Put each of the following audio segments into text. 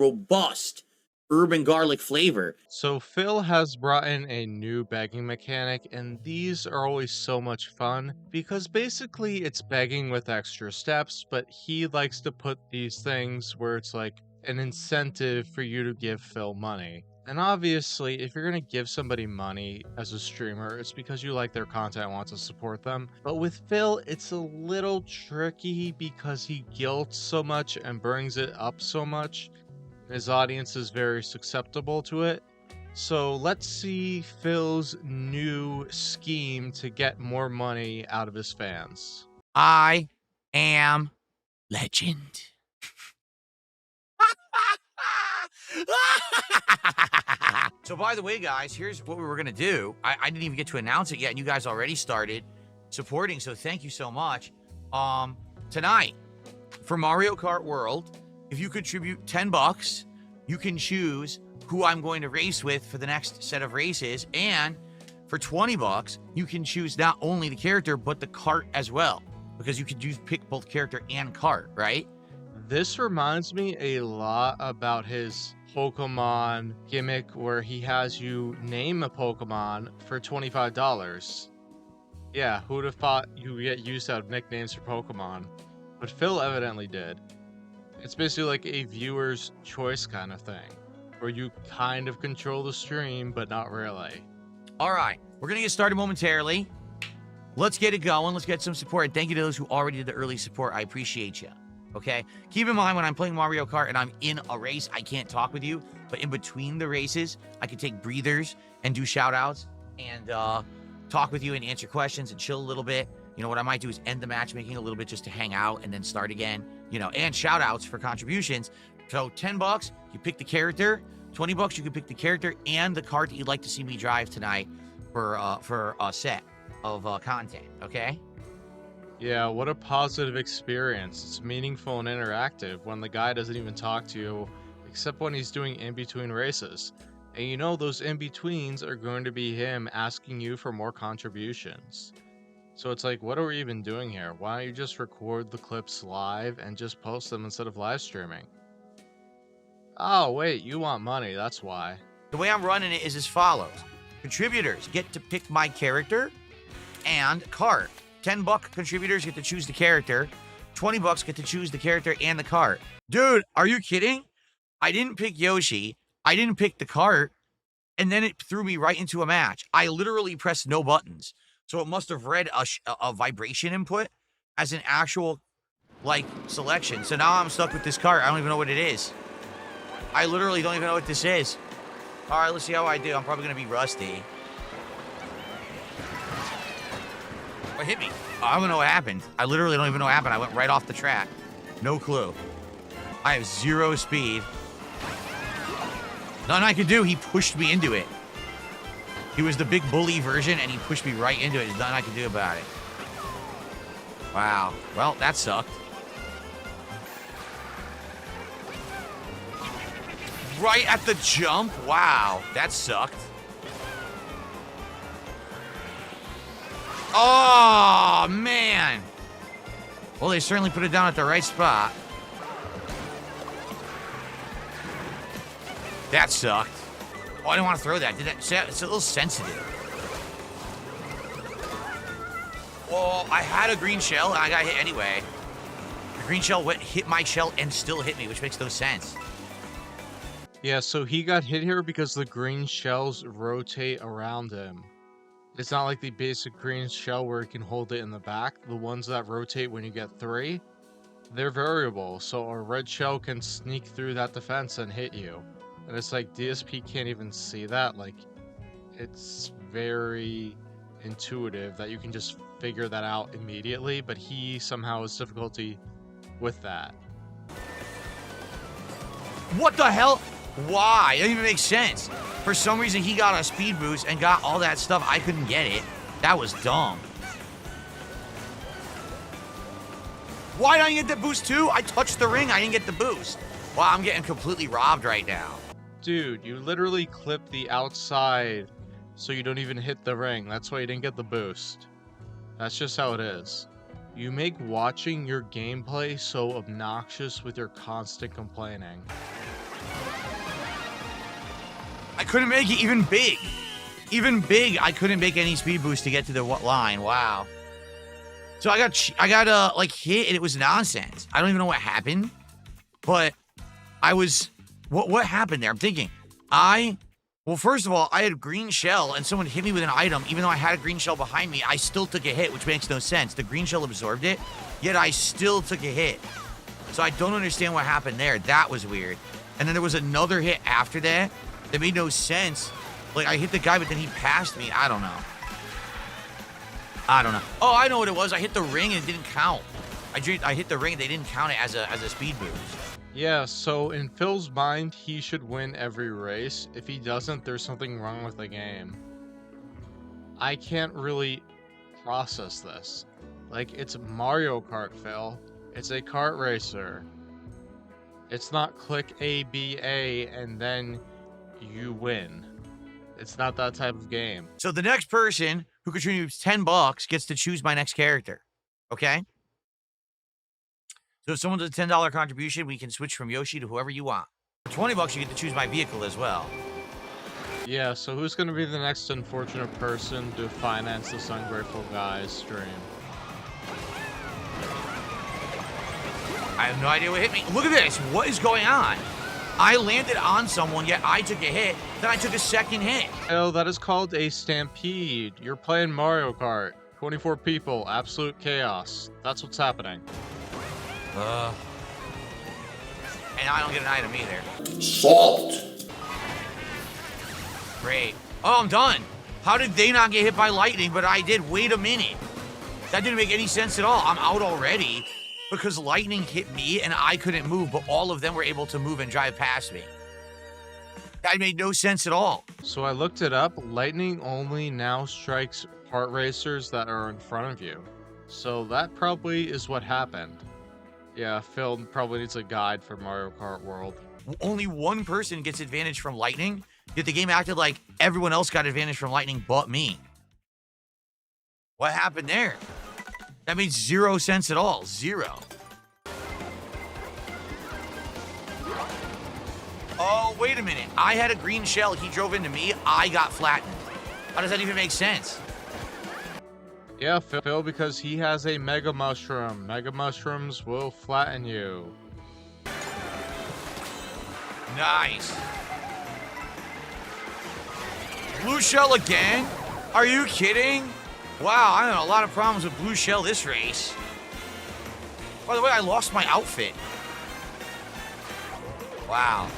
robust urban garlic flavor. So Phil has brought in a new begging mechanic, and these are always so much fun because basically it's begging with extra steps, but he likes to put these things where it's like an incentive for you to give Phil money. And obviously, if you're going to give somebody money as a streamer, it's because you like their content and want to support them. But with Phil, it's a little tricky because he guilts so much and brings it up so much. His audience is very susceptible to it. So let's see Phil's new scheme to get more money out of his fans. I am legend. So by the way, guys, here's what we were gonna do. I didn't even get to announce it yet, and you guys already started supporting, so thank you so much. Tonight, for Mario Kart World, if you contribute 10 bucks, you can choose who I'm going to race with for the next set of races, and for 20 bucks, you can choose not only the character, but the kart as well, because you could pick both character and kart, right? This reminds me a lot about his Pokemon gimmick where he has you name a Pokemon for $25. Yeah, who'd have thought you get used to have nicknames for Pokemon? But Phil evidently did. It's basically like a viewer's choice kind of thing, where you kind of control the stream, but not really. All right, we're going to get started momentarily. Let's get it going. Let's get some support. And thank you to those who already did the early support. I appreciate you. Okay? Keep in mind, when I'm playing Mario Kart and I'm in a race, I can't talk with you. But in between the races, I can take breathers and do shout-outs and talk with you and answer questions and chill a little bit. You know, what I might do is end the matchmaking a little bit just to hang out and then start again. You know, and shout-outs for contributions. So 10 bucks, you pick the character. 20 bucks, you can pick the character and the cart that you'd like to see me drive tonight for a set of content, okay? Yeah, what a positive experience. It's meaningful and interactive when the guy doesn't even talk to you, except when he's doing in-between races. And you know those in-betweens are going to be him asking you for more contributions. So it's like, what are we even doing here? Why don't you just record the clips live and just post them instead of live streaming? Oh, wait, you want money, that's why. The way I'm running it is as follows. Contributors get to pick my character and cart. 10 buck contributors get to choose the character. 20 bucks get to choose the character and the cart. Dude, are you kidding? I didn't pick Yoshi. I didn't pick the cart. And then it threw me right into a match. I literally pressed no buttons. So it must have read a vibration input as an actual, like, selection. So now I'm stuck with this cart. I don't even know what it is. I literally don't even know what this is. All right, let's see how I do. I'm probably going to be rusty. What hit me? I don't know what happened. I literally don't even know what happened. I went right off the track. No clue. I have 0 speed. Nothing I could do. He pushed me into it. He was the big bully version, and he pushed me right into it. There's nothing I could do about it. Wow. Well, that sucked. Right at the jump? Wow. That sucked. Oh, man. Well, they certainly put it down at the right spot. That sucked. Oh, I didn't want to throw that. It's a little sensitive. Well, I had a green shell, and I got hit anyway. The green shell hit my shell and still hit me, which makes no sense. Yeah, so he got hit here because the green shells rotate around him. It's not like the basic green shell where you can hold it in the back. The ones that rotate when you get 3, they're variable. So a red shell can sneak through that defense and hit you. And it's like DSP can't even see that. Like, it's very intuitive that you can just figure that out immediately, but he somehow has difficulty with that. What the hell? Why? It doesn't even make sense. For some reason, he got a speed boost and got all that stuff. I couldn't get it. That was dumb. Why didn't I get the boost too? I touched the ring. I didn't get the boost. Wow, I'm getting completely robbed right now. Dude, you literally clip the outside so you don't even hit the ring. That's why you didn't get the boost. That's just how it is. You make watching your gameplay so obnoxious with your constant complaining. I couldn't make it even big. Even big, I couldn't make any speed boost to get to the line. Wow. So I got like hit and it was nonsense. I don't even know what happened, but I was, what happened there? I'm thinking, well, first of all, I had green shell and someone hit me with an item. Even though I had a green shell behind me, I still took a hit, which makes no sense. The green shell absorbed it, yet I still took a hit. So I don't understand what happened there. That was weird. And then there was another hit after that that made no sense. Like, I hit the guy, but then he passed me. I don't know. Oh, I know what it was. I hit the ring and it didn't count. I hit the ring and they didn't count it as a speed boost. Yeah, so in Phil's mind, he should win every race. If he doesn't, there's something wrong with the game. I can't really process this. Like, it's Mario Kart, Phil. It's a kart racer. It's not click A, B, A, and then you win. It's not that type of game. So the next person who contributes $10 gets to choose my next character. Okay? So if someone does a $10 contribution, we can switch from Yoshi to whoever you want. For $20, you get to choose my vehicle as well. Yeah, so who's going to be the next unfortunate person to finance this ungrateful guy's stream? I have no idea what hit me. Look at this. What is going on? I landed on someone, yet I took a hit. Then I took a second hit. Oh, that is called a stampede. You're playing Mario Kart. 24 people, absolute chaos. That's what's happening. And I don't get an item either. Salt. Great. Oh, I'm done. How did they not get hit by lightning, but I did? Wait a minute. That didn't make any sense at all. I'm out already because lightning hit me and I couldn't move, but all of them were able to move and drive past me. That made no sense at all. So I looked it up. Lightning only now strikes kart racers that are in front of you. So that probably is what happened. Yeah, Phil probably needs a guide for Mario Kart World. Only one person gets advantage from lightning, yet the game acted like everyone else got advantage from lightning but me. What happened there? That made zero sense at all. Zero. Oh, wait a minute. I had a green shell. He drove into me. I got flattened. How does that even make sense? Yeah, Phil, because he has a Mega Mushroom. Mega Mushrooms will flatten you. Nice. Blue shell again? Are you kidding? Wow, I had a lot of problems with blue shell this race. By the way, I lost my outfit. Wow.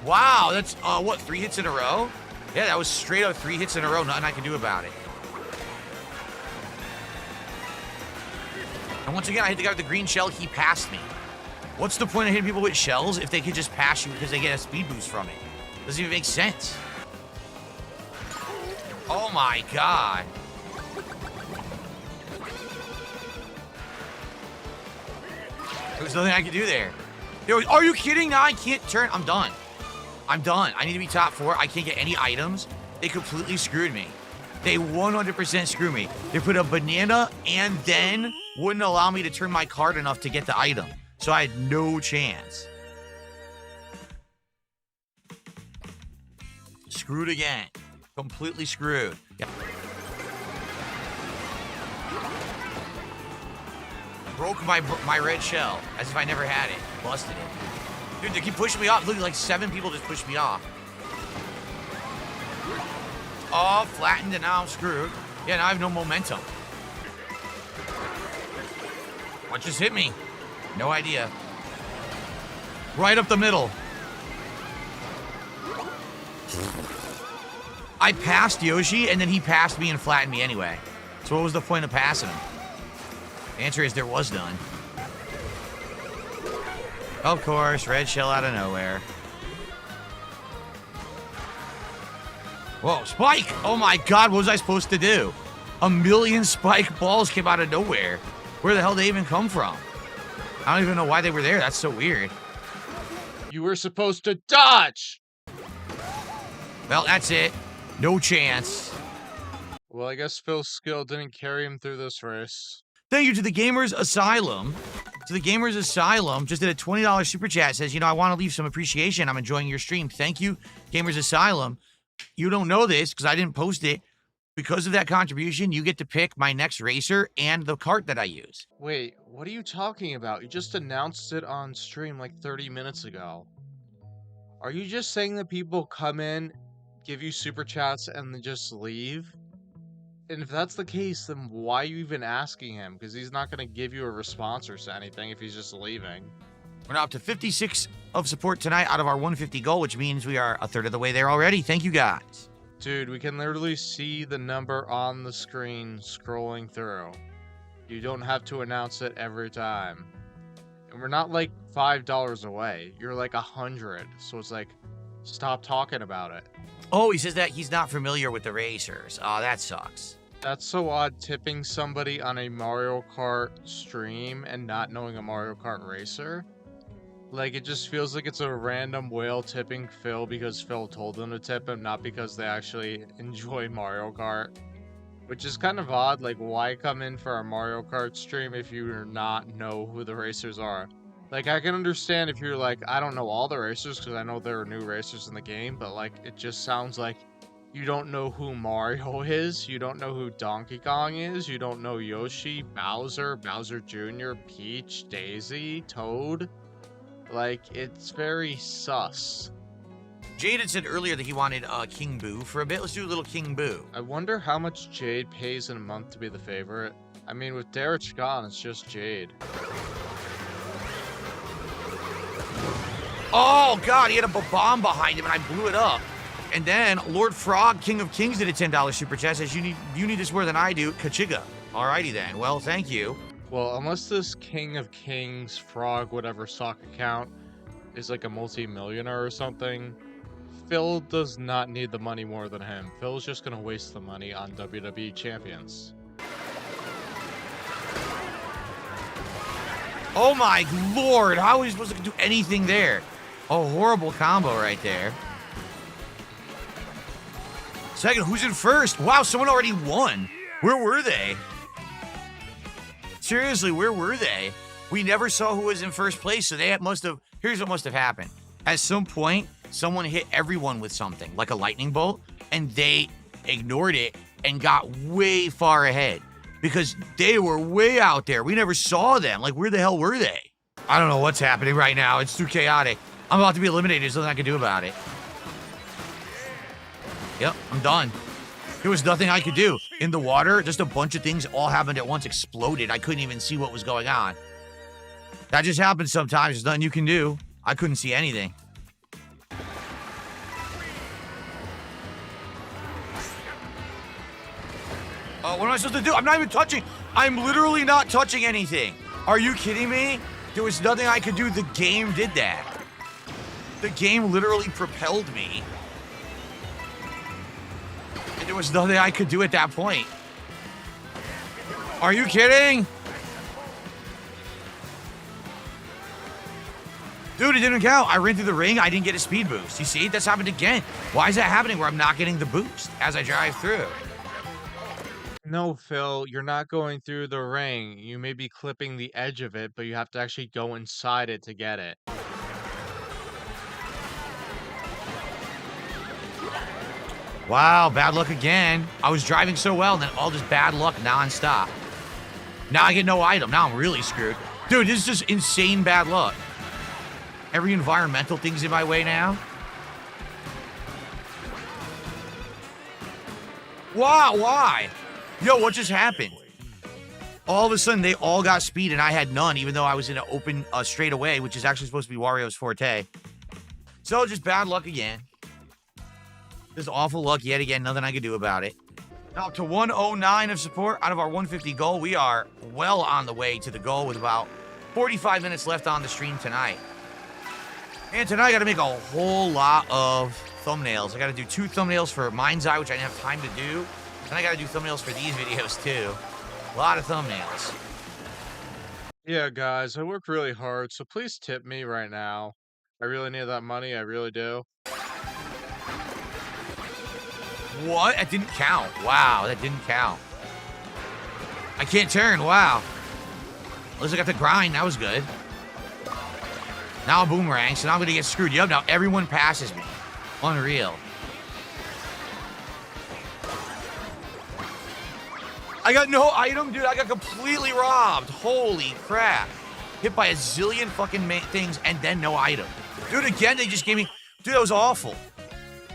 Wow, that's, what, 3 hits in a row? Yeah, that was straight up 3 hits in a row. Nothing I can do about it. And once again, I hit the guy with the green shell. He passed me. What's the point of hitting people with shells if they could just pass you because they get a speed boost from it? Doesn't even make sense. Oh my god. There's nothing I can do there. Are you kidding? Now I can't turn. I'm done. I'm done. I need to be top 4. I can't get any items. They completely screwed me. They 100% screwed me. They put a banana and then wouldn't allow me to turn my card enough to get the item. So I had no chance. Screwed again. Completely screwed. Yeah. Broke my red shell as if I never had it. Busted it. Dude, they keep pushing me off. Look, like 7 people just pushed me off. Oh, flattened and now I'm screwed. Yeah, now I have no momentum. What just hit me? No idea. Right up the middle. I passed Yoshi, and then he passed me and flattened me anyway. So what was the point of passing him? The answer is there was none. Of course, red shell out of nowhere. Whoa, spike! Oh my god, what was I supposed to do? A million spike balls came out of nowhere. Where the hell did they even come from? I don't even know why they were there. That's so weird. You were supposed to dodge! Well, that's it. No chance. Well, I guess Phil's skill didn't carry him through this race. Thank you to the Gamers Asylum So the Gamers Asylum just did a $20 super chat. Says, you know, I want to leave some appreciation. I'm enjoying your stream. Thank you, Gamers Asylum. You don't know this because I didn't post it. Because of that contribution, you get to pick my next racer and the cart that I use. Wait, what are you talking about? You just announced it on stream like 30 minutes ago. Are you just saying that people come in, give you super chats, and then just leave? And if that's the case, then why are you even asking him? Because he's not going to give you a response or anything if he's just leaving. We're now up to 56 of support tonight out of our 150 goal, which means we are a third of the way there already. Thank you, guys. Dude, we can literally see the number on the screen scrolling through. You don't have to announce it every time. And we're not like $5 away. You're like 100. So it's like, stop talking about it. Oh, he says that he's not familiar with the racers. Oh, that sucks. That's so odd, tipping somebody on a Mario Kart stream and not knowing a Mario Kart racer. Like, it just feels like it's a random whale tipping Phil because Phil told them to tip him, not because they actually enjoy Mario Kart. Which is kind of odd, like, why come in for a Mario Kart stream if you do not know who the racers are? Like, I can understand if you're like, I don't know all the racers because I know there are new racers in the game, but, like, it just sounds like you don't know who Mario is, you don't know who Donkey Kong is, you don't know Yoshi, Bowser, Bowser Jr., Peach, Daisy, Toad. Like, it's very sus. Jade had said earlier that he wanted King Boo for a bit. Let's do a little King Boo. I wonder how much Jade pays in a month to be the favorite. I mean, with Derek gone, it's just Jade. Oh, God, he had a bomb behind him, and I blew it up. And then Lord Frog, King of Kings, did a $10 super chat. Says, you need this more than I do. Kachiga. Alrighty, then. Well, thank you. Well, unless this King of Kings, Frog, whatever stock account is like a multi-millionaire or something, Phil does not need the money more than him. Phil's just going to waste the money on WWE champions. Oh, my Lord. How are we supposed to do anything there? A horrible combo right there. Second, who's in first? Wow, someone already won. Where were they? Seriously, where were they? We never saw who was in first place, so they must have... Here's what must have happened. At some point, someone hit everyone with something, like a lightning bolt, and they ignored it and got way far ahead because they were way out there. We never saw them. Like, where the hell were they? I don't know what's happening right now. It's too chaotic. I'm about to be eliminated. There's nothing I can do about it. Yep, I'm done. There was nothing I could do. In the water, just a bunch of things all happened at once, exploded. I couldn't even see what was going on. That just happens sometimes. There's nothing you can do. I couldn't see anything. What am I supposed to do? I'm not even touching. I'm literally not touching anything. Are you kidding me? There was nothing I could do. The game did that. The game literally propelled me. And there was nothing I could do at that point. Are you kidding? Dude, it didn't count. I ran through the ring. I didn't get a speed boost. You see, that's happened again. Why is that happening where I'm not getting the boost as I drive through? No, Phil, you're not going through the ring. You may be clipping the edge of it, but you have to actually go inside it to get it. Wow, bad luck again. I was driving so well, and then all just bad luck nonstop. Now I get no item. Now I'm really screwed. Dude, this is just insane bad luck. Every environmental thing's in my way now. Wow, why? Yo, what just happened? All of a sudden, they all got speed, and I had none, even though I was in an open straightaway, which is actually supposed to be Wario's forte. So, just bad luck again. Just awful luck yet again. Nothing I could do about it. Now, up to 109 of support out of our 150 goal. We are well on the way to the goal with about 45 minutes left on the stream tonight. And tonight, I got to make a whole lot of thumbnails. I got to do 2 thumbnails for Mind's Eye, which I didn't have time to do. And I got to do thumbnails for these videos, too. A lot of thumbnails. Yeah, guys, I work really hard, so please tip me right now. I really need that money. I really do. What? That didn't count. Wow, that didn't count. I can't turn. Wow. At least I got the grind. That was good. Now a boomerang, so now I'm going to get screwed. Yep, now everyone passes me. Unreal. I got no item, dude. I got completely robbed. Holy crap. Hit by a zillion fucking things and then no item. Dude, again, they just gave me... Dude, that was awful.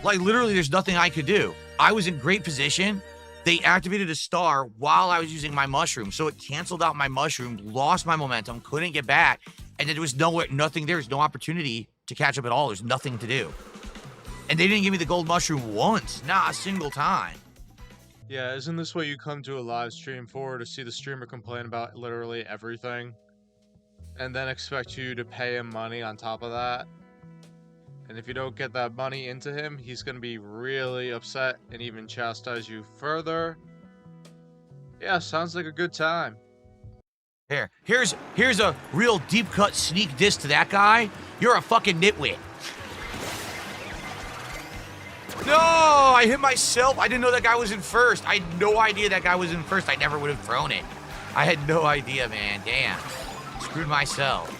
Like, literally, there's nothing I could do. I was in great position. They activated a star while I was using my mushroom, so it canceled out my mushroom, lost my momentum, couldn't get back, and there was nothing there. There's no opportunity to catch up at all. There's nothing to do. And they didn't give me the gold mushroom once, not a single time. Yeah, isn't this what you come to a live stream for, to see the streamer complain about literally everything? And then expect you to pay him money on top of that? And if you don't get that money into him, he's going to be really upset and even chastise you further. Yeah, sounds like a good time. Here's a real deep cut sneak diss to that guy. You're a fucking nitwit. No, I hit myself. I didn't know that guy was in first. I had no idea that guy was in first. I never would have thrown it. I had no idea, man. Damn. Screwed myself.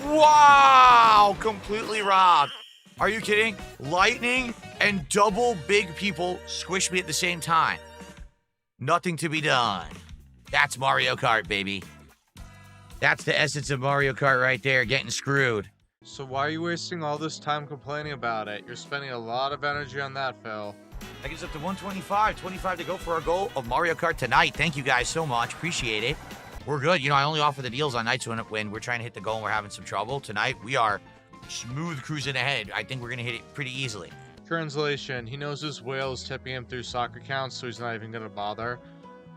Wow! Completely robbed. Are you kidding? Lightning and double big people squish me at the same time. Nothing to be done. That's Mario Kart, baby. That's the essence of Mario Kart right there, getting screwed. So why are you wasting all this time complaining about it? You're spending a lot of energy on that, Phil. That gets up to 125. 25 to go for our goal of Mario Kart tonight. Thank you guys so much. Appreciate it. We're good. You know, I only offer the deals on nights when we're trying to hit the goal and we're having some trouble. Tonight, we are smooth cruising ahead. I think we're going to hit it pretty easily. Translation, he knows his whale is tipping him through soccer accounts, so he's not even going to bother.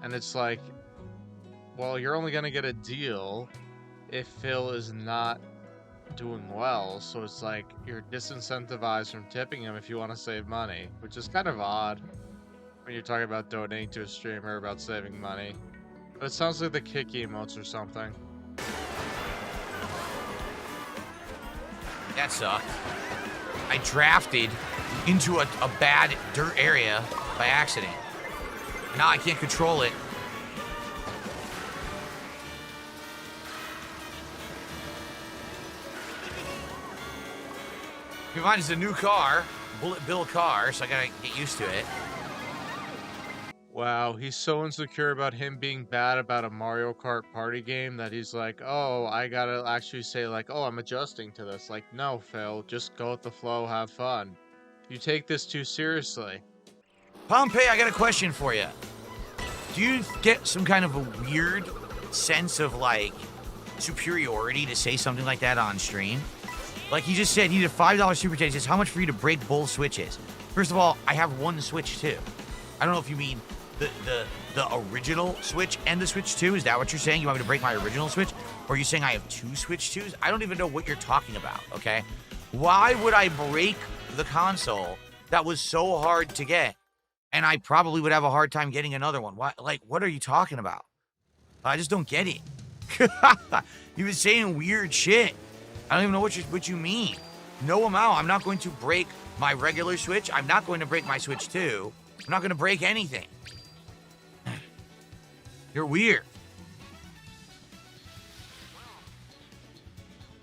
And it's like, well, you're only going to get a deal if Phil is not doing well. So it's like you're disincentivized from tipping him if you want to save money, which is kind of odd when you're talking about donating to a streamer about saving money. But it sounds like the kicky emotes or something. That sucked. I drafted into a bad dirt area by accident. Now I can't control it. Keep in mind, it's a new car, Bullet Bill car, so I gotta get used to it. Wow, he's so insecure about him being bad about a Mario Kart party game that he's like, oh, I gotta actually say like, oh, I'm adjusting to this. Like, no, Phil, just go with the flow, have fun. You take this too seriously. Pompey, I got a question for you. Do you get some kind of a weird sense of, like, superiority to say something like that on stream? Like, he just said he did a $5 super chat. He says, how much for you to break both switches? First of all, I have one Switch, too. I don't know if you mean the original Switch and the Switch 2. Is that what you're saying? You want me to break my original Switch? Or are you saying I have two Switch 2s? I don't even know what you're talking about, okay? Why would I break the console that was so hard to get? And I probably would have a hard time getting another one. Why, like, what are you talking about? I just don't get it. He was saying weird shit. I don't even know what you mean. No amount. I'm not going to break my regular Switch. I'm not going to break my Switch 2. I'm not going to break anything. You're weird.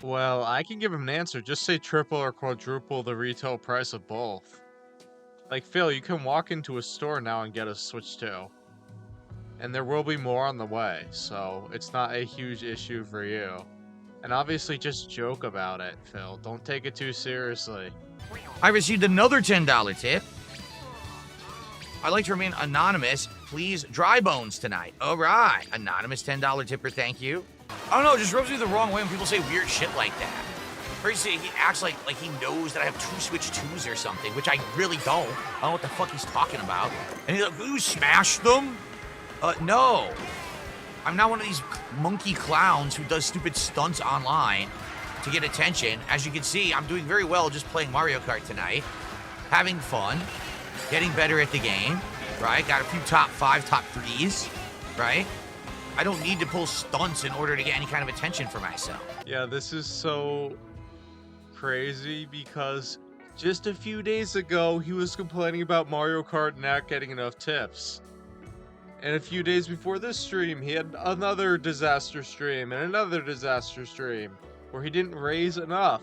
Well, I can give him an answer. Just say triple or quadruple the retail price of both. Like, Phil, you can walk into a store now and get a Switch 2. And there will be more on the way, so it's not a huge issue for you. And obviously just joke about it, Phil. Don't take it too seriously. I received another $10 tip. I'd like to remain anonymous. Please, dry bones tonight. All right. Anonymous $10 tipper, thank you. I don't know, it just rubs me the wrong way when people say weird shit like that. First, he acts like he knows that I have two Switch 2s or something, which I really don't. I don't know what the fuck he's talking about. And he's like, you smashed them? No. I'm not one of these monkey clowns who does stupid stunts online to get attention. As you can see, I'm doing very well just playing Mario Kart tonight. Having fun. Getting better at the game, right? Got a few top 5, top 3s, right? I don't need to pull stunts in order to get any kind of attention for myself. Yeah, this is so crazy because just a few days ago, he was complaining about Mario Kart not getting enough tips. And a few days before this stream, he had another disaster stream and another disaster stream where he didn't raise enough.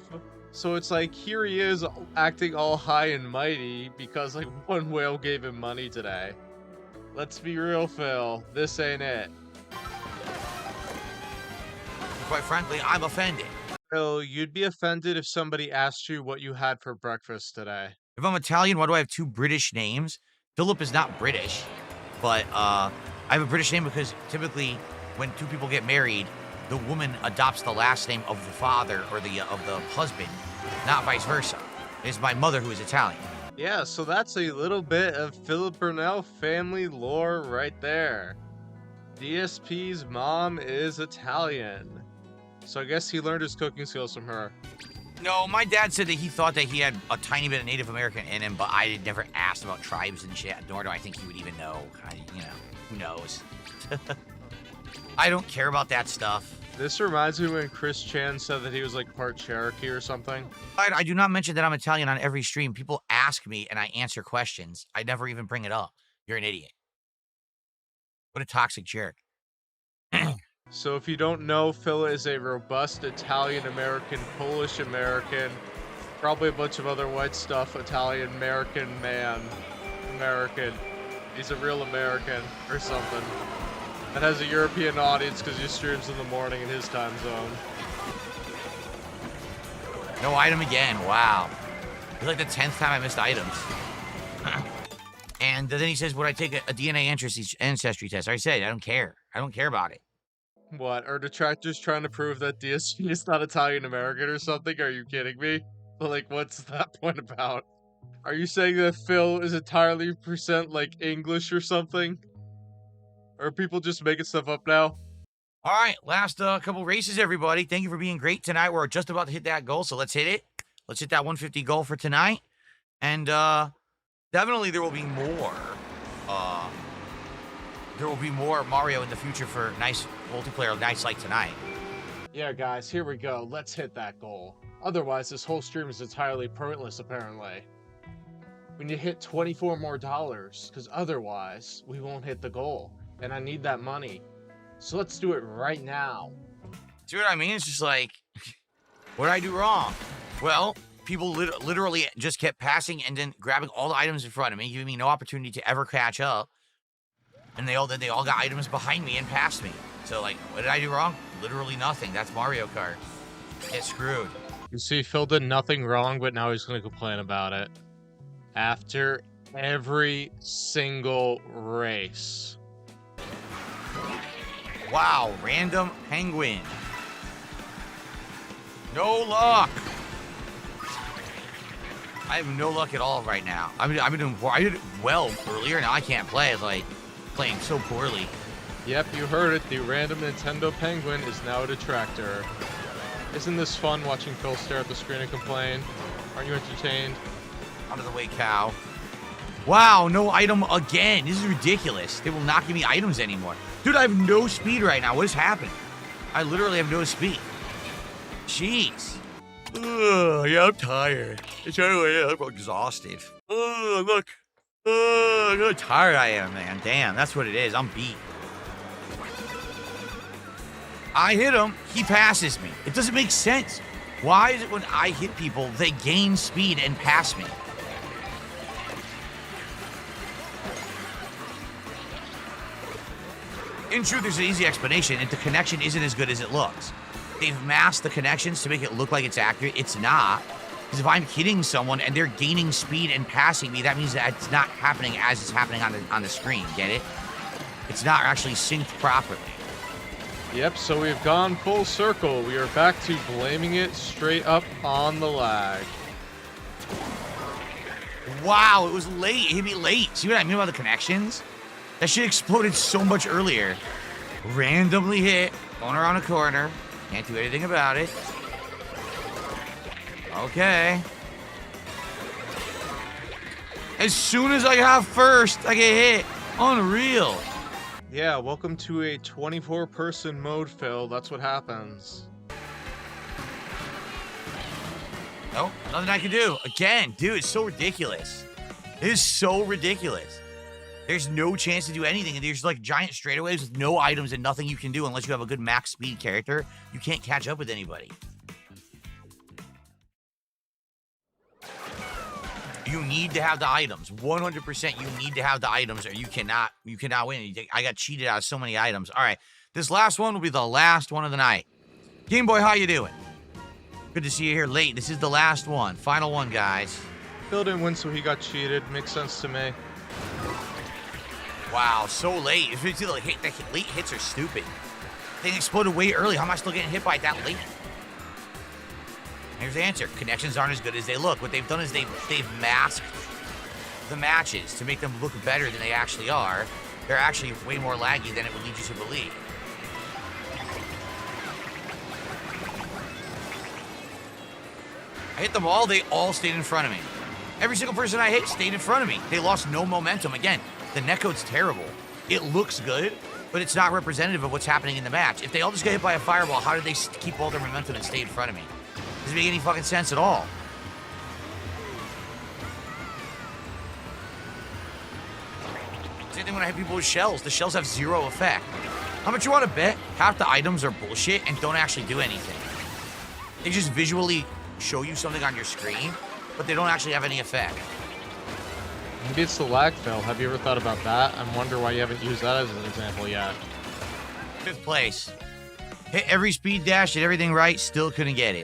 So it's like, here he is acting all high and mighty because like one whale gave him money today. Let's be real, Phil. This ain't it. Quite frankly, I'm offended. Phil, you'd be offended if somebody asked you what you had for breakfast today. If I'm Italian, why do I have two British names? Philip is not British, but I have a British name because typically when two people get married, the woman adopts the last name of the father or of the husband, not vice versa. It's my mother who is Italian. Yeah, so that's a little bit of Philip Burnell family lore right there. DSP's mom is Italian. So I guess he learned his cooking skills from her. No, my dad said that he thought that he had a tiny bit of Native American in him, but I had never asked about tribes and shit, nor do I think he would even know. Who knows? I don't care about that stuff. This reminds me when Chris Chan said that he was like part Cherokee or something. I do not mention that I'm Italian on every stream. People ask me and I answer questions. I never even bring it up. You're an idiot. What a toxic jerk. So if you don't know, Phil is a robust Italian-American, Polish-American, probably a bunch of other white stuff, Italian-American man. American. He's a real American or something. That has a European audience because he streams in the morning in his time zone. No item again. Wow. It's like the 10th time I missed items. And then he says, would I take a DNA ancestry test? I said, I don't care. I don't care about it. What, are detractors trying to prove that DSP is not Italian-American or something? Are you kidding me? Like, what's that point about? Are you saying that Phil is entirely percent, like, English or something? Or are people just making stuff up now? All right, last couple races, everybody. Thank you for being great tonight. We're just about to hit that goal, so let's hit it. Let's hit that 150 goal for tonight. And definitely there will be more. There will be more Mario in the future for nice multiplayer nights like tonight. Yeah, guys, here we go. Let's hit that goal. Otherwise, this whole stream is entirely pointless, apparently. We need to hit $24 more, because otherwise, we won't hit the goal. And I need that money. So let's do it right now. See what I mean? It's just like, what did I do wrong? Well, people literally just kept passing and then grabbing all the items in front of me, giving me no opportunity to ever catch up. And they all got items behind me and past me. So, like, what did I do wrong? Literally nothing. That's Mario Kart. Get screwed. You see, Phil did nothing wrong, but now he's going to complain about it. After every single race. Wow, random penguin. No luck. I have no luck at all right now. I did well earlier. Now I can't play. It's like playing so poorly. Yep, you heard it. The random Nintendo penguin is now a detractor. Isn't this fun watching Phil stare at the screen and complain? Aren't you entertained? Out of the way, cow. Wow, no item again. This is ridiculous. They will not give me items anymore. Dude, I have no speed right now. What is happening? I literally have no speed. Jeez. Ugh, yeah, I'm tired. I'm exhausted. Ugh, look. Look how tired I am, man. Damn, that's what it is. I'm beat. I hit him. He passes me. It doesn't make sense. Why is it when I hit people, they gain speed and pass me? In truth, there's an easy explanation. The connection isn't as good as it looks. They've masked the connections to make it look like it's accurate. It's not. Because if I'm hitting someone and they're gaining speed and passing me, that means that it's not happening as it's happening on the screen. Get it? It's not actually synced properly. Yep, so we've gone full circle. We are back to blaming it straight up on the lag. Wow, it was late. It hit me late. See what I mean about the connections? That shit exploded so much earlier. Randomly hit, going around a corner. Can't do anything about it. Okay. As soon as I got first, I get hit. Unreal. Yeah, welcome to a 24-person mode, Phil. That's what happens. Nope, nothing I can do. Again, dude, it's so ridiculous. It is so ridiculous. There's no chance to do anything. There's like giant straightaways with no items and nothing you can do unless you have a good max speed character. You can't catch up with anybody. You need to have the items. 100% you need to have the items or you cannot win. I got cheated out of so many items. All right. This last one will be the last one of the night. Game Boy, how you doing? Good to see you here late. This is the last one. Final one, guys. Phil didn't win, so he got cheated. Makes sense to me. Wow, so late. If it's like late hits are stupid. Thing exploded way early. How am I still getting hit by it that late? Here's the answer. Connections aren't as good as they look. What they've done is they've masked the matches to make them look better than they actually are. They're actually way more laggy than it would lead you to believe. I hit them all. They all stayed in front of me. Every single person I hit stayed in front of me. They lost no momentum. Again, the netcode's terrible. It looks good, but it's not representative of what's happening in the match. If they all just get hit by a fireball, how did they keep all their momentum and stay in front of me? Doesn't make any fucking sense at all. Same thing when I hit people with shells. The shells have zero effect. How much you want to bet half the items are bullshit and don't actually do anything? They just visually show you something on your screen, but they don't actually have any effect. Maybe it's the lag fail. Have you ever thought about that? I wonder why you haven't used that as an example yet. 5th place. Hit every speed dash, did everything right, still couldn't get it.